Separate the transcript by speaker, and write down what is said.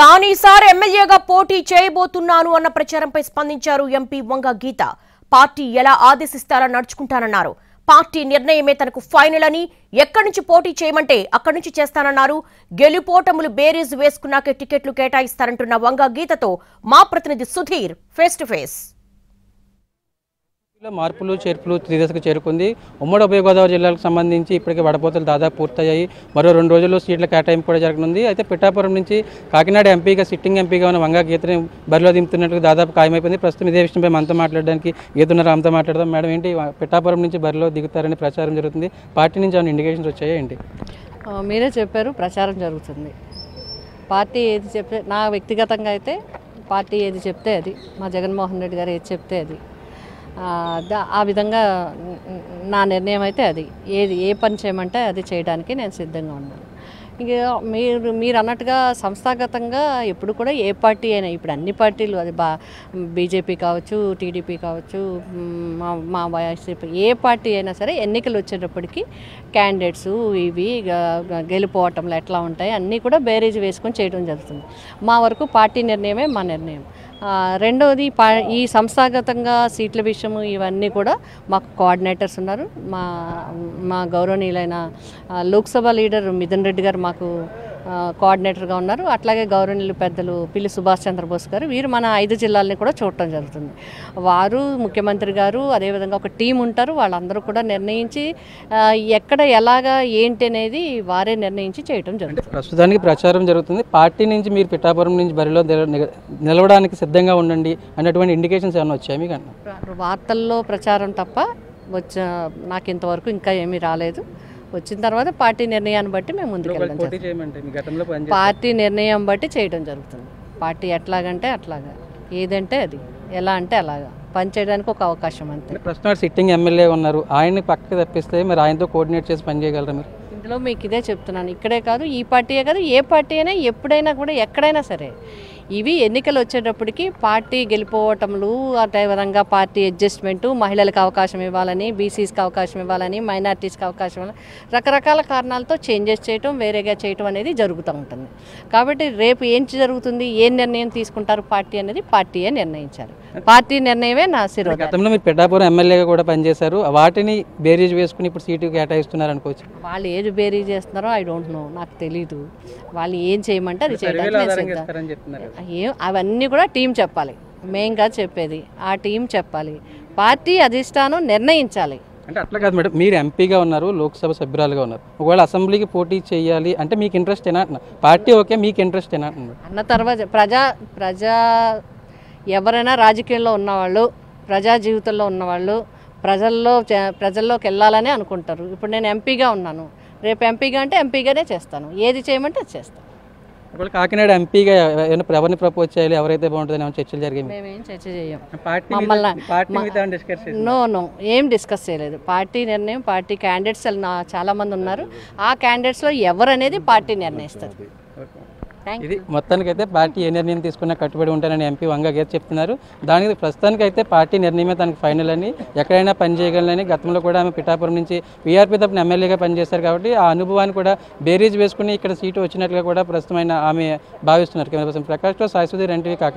Speaker 1: తాను ఈసారి ఎమ్మెల్యేగా పోటీ చేయబోతున్నాను అన్న ప్రచారంపై స్పందించారు ఎంపీ వంగ గీత. పార్టీ ఎలా ఆదేశిస్తారో నడుచుకుంటానన్నారు. పార్టీ నిర్ణయమే తనకు ఫైనల్ అని, ఎక్కడి నుంచి పోటీ చేయమంటే అక్కడి నుంచి చేస్తానన్నారు. గెలుపోటములు బేరీజు వేసుకున్నాకే టికెట్లు కేటాయిస్తారంటున్న వంగ గీతతో మా ప్రతినిధి సుధీర్ ఫేస్ టు ఫేస్.
Speaker 2: మార్పులు చేర్పులు తుదిదశకు చేరుకుంది. ఉమ్మడి ఉభయ గోదావరి జిల్లాలకు సంబంధించి ఇప్పటికే వడపోతలు దాదాపు పూర్తయ్యాయి. మరో 2 రోజుల్లో సీట్ల కేటాయింపు కూడా జరగనుంది. అయితే పిఠాపురం నుంచి కాకినాడ ఎంపీగా సిట్టింగ్ ఎంపీగా ఉన్న వంగ గీతని బరిలో దింపుతున్నట్టు దాదాపు ఖాయమైపోయింది. ప్రస్తుతం ఇదే విషయంపై మనతో మాట్లాడడానికి గీతున్న రామ్తో మాట్లాడదాం. మేడం, ఏంటి పిఠాపురం నుంచి బరిలో దిగుతారని ప్రచారం జరుగుతుంది. పార్టీ నుంచి ఏమైనా ఇండికేషన్స్ వచ్చాయా ఏంటి?
Speaker 3: మీరే చెప్పారు, ప్రచారం జరుగుతుంది. పార్టీ ఏది చెప్తే, నా వ్యక్తిగతంగా అయితే పార్టీ ఏది చెప్తే అది, మా జగన్మోహన్ రెడ్డి గారు ఏది చెప్తే అది, ఆ విధంగా నా నిర్ణయం అయితే అది. ఏ పని చేయమంటే అది చేయడానికి నేను సిద్ధంగా ఉన్నాను. ఇక మీరు అన్నట్టుగా సంస్థాగతంగా ఎప్పుడు కూడా ఏ పార్టీ అయినా, ఇప్పుడు అన్ని పార్టీలు, అది బీజేపీ కావచ్చు, టీడీపీ కావచ్చు, మా వైసీపీ, ఏ పార్టీ అయినా సరే ఎన్నికలు వచ్చేటప్పటికి క్యాండిడేట్స్ ఇవి గెలుపోవటంలో ఎట్లా ఉంటాయి అన్నీ కూడా బేరీజ్ వేసుకొని చేయడం జరుగుతుంది. మా వరకు పార్టీ నిర్ణయమే మా నిర్ణయం. రెండవది, ఈ సంస్థాగతంగా సీట్ల విషయము ఇవన్నీ కూడా మాకు కోఆర్డినేటర్స్ ఉన్నారు. మా గౌరవనీయులైన లోక్సభ లీడర్ మిథున్ రెడ్డి గారు మాకు కోఆర్డినేటర్గా ఉన్నారు. అట్లాగే గౌరవనీయులు పెద్దలు పిల్లి సుభాష్ చంద్రబోస్ గారు, వీరు మన 5 జిల్లాలని కూడా చూడటం జరుగుతుంది. వారు, ముఖ్యమంత్రి గారు, అదేవిధంగా ఒక టీం ఉంటారు. వాళ్ళందరూ కూడా నిర్ణయించి ఎక్కడ ఎలాగా ఏంటి అనేది వారే నిర్ణయించి చేయడం జరుగుతుంది.
Speaker 2: ప్రస్తుతానికి ప్రచారం జరుగుతుంది. పార్టీ నుంచి మీరు పిఠాపురం నుంచి బరిలో నిలవడానికి సిద్ధంగా ఉండండి అన్నటువంటి ఇండికేషన్స్ ఏమైనా వచ్చాయి మీకు?
Speaker 3: వార్తల్లో ప్రచారం తప్ప నాకు ఇంతవరకు ఇంకా ఏమీ రాలేదు. వచ్చిన తర్వాత పార్టీ నిర్ణయాన్ని బట్టి మేము ముందుకెళ్ళాం. పార్టీ నిర్ణయం బట్టి చేయడం జరుగుతుంది. పార్టీ ఎట్లాగంటే అట్లాగా, ఏదంటే అది, ఎలా అంటే అలాగా పనిచేయడానికి ఒక అవకాశం అంతే.
Speaker 2: ప్రస్తుతం సిట్టింగ్ ఎమ్మెల్యే ఉన్నారు, ఆయన్ని పక్కకి తప్పిస్తే మరి ఆయనతో కోఆర్డినేట్ చేసి పనిచేయగలరా మీరు?
Speaker 3: ఇందులో మీకు ఇదే చెప్తున్నాను, ఇక్కడే కాదు, ఈ పార్టీయే కాదు, ఏ పార్టీ అయినా ఎప్పుడైనా కూడా ఎక్కడైనా సరే ఇవి ఎన్నికలు వచ్చేటప్పటికి పార్టీ గెలిపోవటంలు, అదేవిధంగా పార్టీ అడ్జస్ట్మెంటు, మహిళలకు అవకాశం ఇవ్వాలని, బీసీస్కి అవకాశం ఇవ్వాలని, మైనార్టీస్కి అవకాశం ఇవ్వాలని, రకరకాల కారణాలతో చేంజెస్ చేయటం, వేరేగా చేయటం అనేది జరుగుతూ ఉంటుంది. కాబట్టి రేపు ఏం జరుగుతుంది, ఏ నిర్ణయం తీసుకుంటారు పార్టీ అనేది పార్టీయే నిర్ణయించాలి. పార్టీ నిర్ణయమే నా శిరోధార్యం.
Speaker 2: గతంలో మీరు పిఠాపురం ఎమ్మెల్యేగా కూడా పనిచేశారు, వాటిని బేరీజ్ వేసుకుని ఇప్పుడు సీటు కేటాయిస్తున్నారు అనుకోవచ్చు.
Speaker 3: వాళ్ళు ఏది బేరీజ్ చేస్తున్నారో ఐ డోంట్ నో, నాకు తెలీదు. వాళ్ళు ఏం చేయమంటే అది చేయడానికి అవన్నీ కూడా టీం చెప్పాలి. మేం కాదు చెప్పేది, ఆ టీం చెప్పాలి. పార్టీ అధిష్టానం నిర్ణయించాలి.
Speaker 2: అంటే అట్లా కాదు మేడం, మీరు ఎంపీగా ఉన్నారు, లోక్సభ సభ్యురాలుగా ఉన్నారు, ఒకవేళ అసెంబ్లీకి పోటీ చేయాలి అంటే మీకు ఇంట్రెస్ట్ ఏనా అంటున్నా? పార్టీ ఓకే, మీకు ఇంట్రెస్ట్ ఏనా
Speaker 3: అన్న తర్వాత ప్రజా ఎవరైనా రాజకీయంలో ఉన్నవాళ్ళు, ప్రజా జీవితంలో ఉన్నవాళ్ళు ప్రజల్లోకి వెళ్ళాలని అనుకుంటారు. ఇప్పుడు నేను ఎంపీగా ఉన్నాను, రేపు ఎంపీగా అంటే ఎంపీగానే చేస్తాను, ఏది చేయమంటే అది చేస్తాను.
Speaker 2: ఒకవేళ కాకినాడ ఎంపీగా ఎవరిని ప్రపోజ్ చేయాలి, ఎవరైతే బాగుంటుందని చర్చలు జరిగాయి?
Speaker 3: మేమేం చర్చ చేయం. నో, ఏం డిస్కస్ చేయలేదు. పార్టీ నిర్ణయం, పార్టీ క్యాండిడేట్స్ చాలామంది ఉన్నారు. ఆ క్యాండిడేట్స్లో ఎవరు అనేది పార్టీ నిర్ణయిస్తుంది.
Speaker 2: ఇది మొత్తానికైతే పార్టీ ఏ నిర్ణయం తీసుకున్నా కట్టుబడి ఉంటానని ఎంపీ వంగ గీత చెప్తున్నారు. దానికి ప్రస్తుతానికైతే పార్టీ నిర్ణయమే తనకు ఫైనల్ అని, ఎక్కడైనా పనిచేయగలనని, గతంలో కూడా ఆమె పిఠాపురం నుంచి వీఆర్పీ తరపున ఎమ్మెల్యేగా పనిచేశారు కాబట్టి ఆ అనుభవాన్ని కూడా బేరీజ్ వేసుకుని ఇక్కడ సీటు వచ్చినట్లుగా కూడా ప్రస్తుతమైన ఆమె భావిస్తున్నారు. కెమెరా పర్సన్ ప్రకాష్తో సాయి సుధీర్, NTV కాకినాడ.